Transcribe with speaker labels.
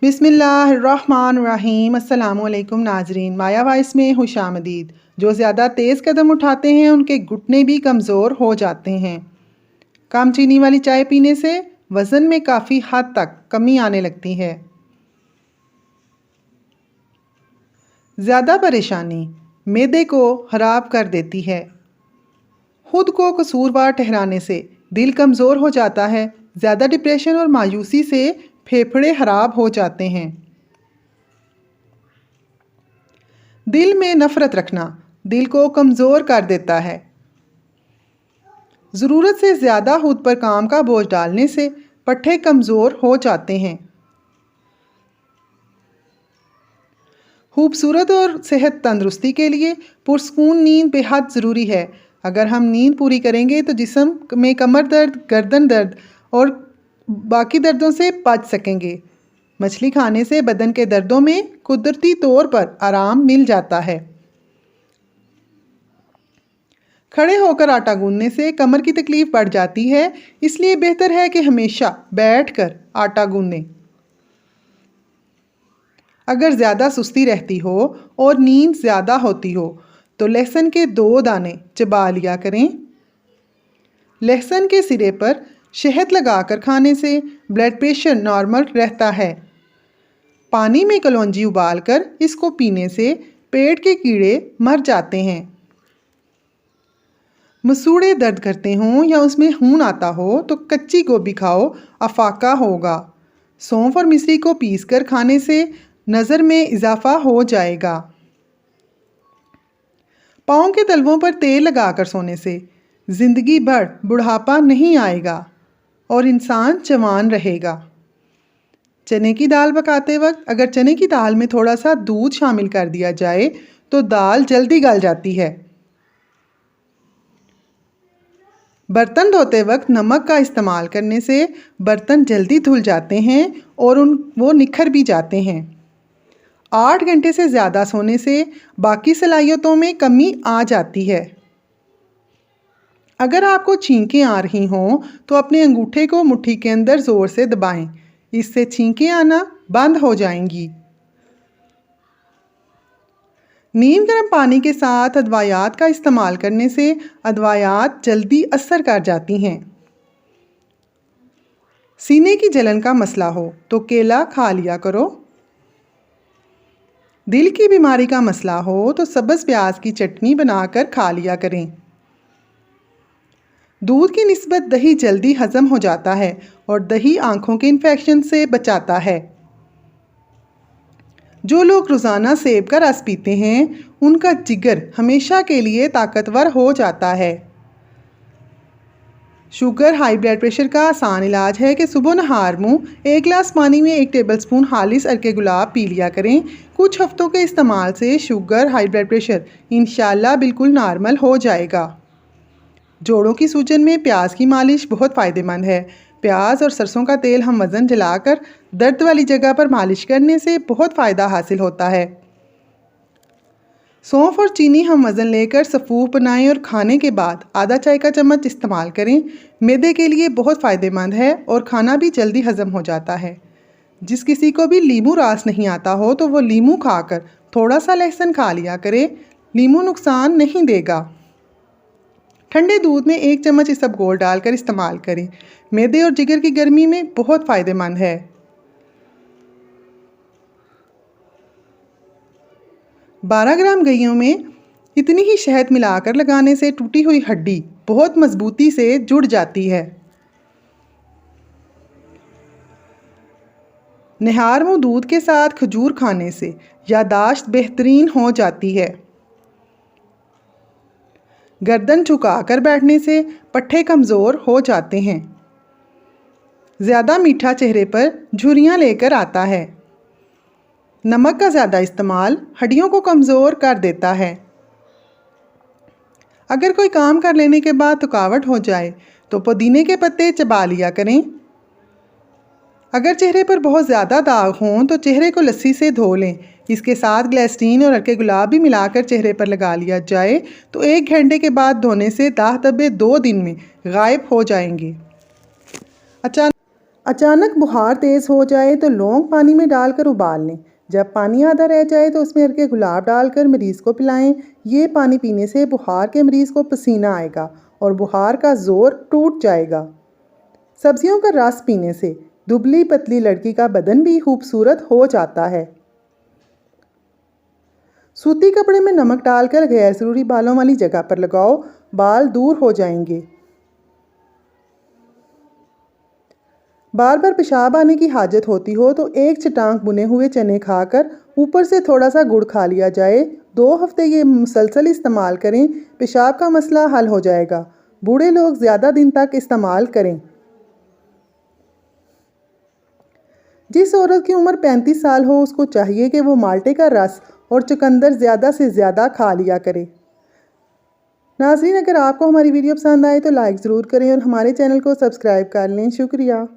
Speaker 1: बिस्मिल्लाहिर्रहमानिर्रहीम। अस्सलामुअलैकुम नाजरीन, माया वॉइस में खुशामदीद। जो ज़्यादा तेज़ कदम उठाते हैं उनके घुटने भी कमज़ोर हो जाते हैं। कम चीनी वाली चाय पीने से वज़न में काफ़ी हद तक कमी आने लगती है। ज़्यादा परेशानी मैदे को ख़राब कर देती है। खुद को कसूरवार ठहराने से दिल कमज़ोर हो जाता है। ज़्यादा डिप्रेशन और मायूसी से फेफड़े ख़राब हो जाते हैं। दिल में नफ़रत रखना दिल को कमज़ोर कर देता है। ज़रूरत से ज़्यादा खुद पर काम का बोझ डालने से पट्ठे कमज़ोर हो जाते हैं। खूबसूरत और सेहत तंदुरुस्ती के लिए पुरसकून नींद बेहद ज़रूरी है। अगर हम नींद पूरी करेंगे तो जिस्म में कमर दर्द, गर्दन दर्द और बाकी दर्दों से बच सकेंगे। मछली खाने से बदन के दर्दों में कुदरती तौर पर आराम मिल जाता है। खड़े होकर आटा गूंदने से कमर की तकलीफ बढ़ जाती है, इसलिए बेहतर है कि हमेशा बैठकर आटा गूंदें। अगर ज़्यादा सुस्ती रहती हो और नींद ज़्यादा होती हो तो लहसुन के 2 दाने चबा लिया करें। लहसुन के सिरे पर शहद लगाकर खाने से ब्लड प्रेशर नॉर्मल रहता है। पानी में कलौंजी उबालकर इसको पीने से पेट के कीड़े मर जाते हैं। मसूड़े दर्द करते हों या उसमें खून आता हो तो कच्ची गोभी खाओ, अफाका होगा। सौंफ और मिश्री को पीसकर खाने से नज़र में इजाफा हो जाएगा। पाँव के तलवों पर तेल लगाकर सोने से ज़िंदगी भर बुढ़ापा नहीं आएगा और इंसान जवान रहेगा। चने की दाल पकाते वक्त अगर चने की दाल में थोड़ा सा दूध शामिल कर दिया जाए तो दाल जल्दी गल जाती है। बर्तन धोते वक्त नमक का इस्तेमाल करने से बर्तन जल्दी धुल जाते हैं और वो निखर भी जाते हैं। 8 घंटे से ज़्यादा सोने से बाकी सलाहियतों में कमी आ जाती है। अगर आपको छींकें आ रही हों तो अपने अंगूठे को मुट्ठी के अंदर ज़ोर से दबाएं, इससे छींकें आना बंद हो जाएंगी। नीम गर्म पानी के साथ अदवायात का इस्तेमाल करने से अदवायात जल्दी असर कर जाती हैं। सीने की जलन का मसला हो तो केला खा लिया करो। दिल की बीमारी का मसला हो तो सब्ज़ प्याज की चटनी बनाकर खा लिया करें। दूध की निस्बत दही जल्दी हज़म हो जाता है और दही आँखों के इन्फेक्शन से बचाता है। जो लोग रोज़ाना सेब का रस पीते हैं उनका जिगर हमेशा के लिए ताकतवर हो जाता है। शुगर हाई ब्लड प्रेशर का आसान इलाज है कि सुबह नहार मुँह 1 गिलास पानी में 1 टेबलस्पून खालिस अर्के गुलाब पी लिया करें। कुछ हफ्तों के इस्तेमाल से शुगर हाई ब्लड प्रेशर इंशाल्लाह बिल्कुल नॉर्मल हो जाएगा। जोड़ों की सूजन में प्याज की मालिश बहुत फ़ायदेमंद है। प्याज और सरसों का तेल हम वज़न जलाकर दर्द वाली जगह पर मालिश करने से बहुत फ़ायदा हासिल होता है। सौंफ और चीनी हम वज़न लेकर सफ़ूफ बनाएं और खाने के बाद आधा चाय का चम्मच इस्तेमाल करें। मैदे के लिए बहुत फ़ायदेमंद है और खाना भी जल्दी हज़म हो जाता है। जिस किसी को भी लीमू रास नहीं आता हो तो वो लीमू खाकर थोड़ा सा लहसुन खा लिया करे। लीमू नुकसान नहीं देगा। ठंडे दूध में 1 चम्मच इसबगोल डालकर इस्तेमाल करें। मैदे और जिगर की गर्मी में बहुत फ़ायदेमंद है। बारह ग्राम गइयों में इतनी ही शहद मिलाकर लगाने से टूटी हुई हड्डी बहुत मजबूती से जुड़ जाती है। निहार मुँह दूध के साथ खजूर खाने से यादाश्त बेहतरीन हो जाती है। गर्दन झुकाकर बैठने से पट्ठे कमज़ोर हो जाते हैं। ज़्यादा मीठा चेहरे पर झुर्रियाँ लेकर आता है। नमक का ज़्यादा इस्तेमाल हड्डियों को कमज़ोर कर देता है। अगर कोई काम कर लेने के बाद थकावट हो जाए तो पुदीने के पत्ते चबा लिया करें। अगर चेहरे पर बहुत ज़्यादा दाग हों तो चेहरे को लस्सी से धो लें। इसके साथ ग्लिसरीन और अर्के गुलाब भी मिलाकर चेहरे पर लगा लिया जाए तो 1 घंटे के बाद धोने से दाग धब्बे 2 दिन में गायब हो जाएंगे। अचानक बुखार तेज़ हो जाए तो लौंग पानी में डालकर उबाल लें। जब पानी आधा रह जाए तो उसमें हल्के गुलाब डालकर मरीज़ को पिलाएं। ये पानी पीने से बुखार के मरीज़ को पसीना आएगा और बुखार का ज़ोर टूट जाएगा। सब्जियों का रस पीने से दुबली पतली लड़की का बदन भी खूबसूरत हो जाता है। सूती कपड़े में नमक डालकर गैर ज़रूरी बालों वाली जगह पर लगाओ, बाल दूर हो जाएंगे। बार बार पेशाब आने की हाजत होती हो तो एक चटांक बुने हुए चने खाकर ऊपर से थोड़ा सा गुड़ खा लिया जाए। 2 हफ्ते ये मुसलसल इस्तेमाल करें, पेशाब का मसला हल हो जाएगा। बूढ़े लोग ज़्यादा दिन तक इस्तेमाल करें। जिस औरत की उम्र 35 साल हो उसको चाहिए कि वो माल्टे का रस और चुकंदर ज़्यादा से ज़्यादा खा लिया करे। नाज़रीन, अगर आपको हमारी वीडियो पसंद आए तो लाइक ज़रूर करें और हमारे चैनल को सब्सक्राइब कर लें। शुक्रिया।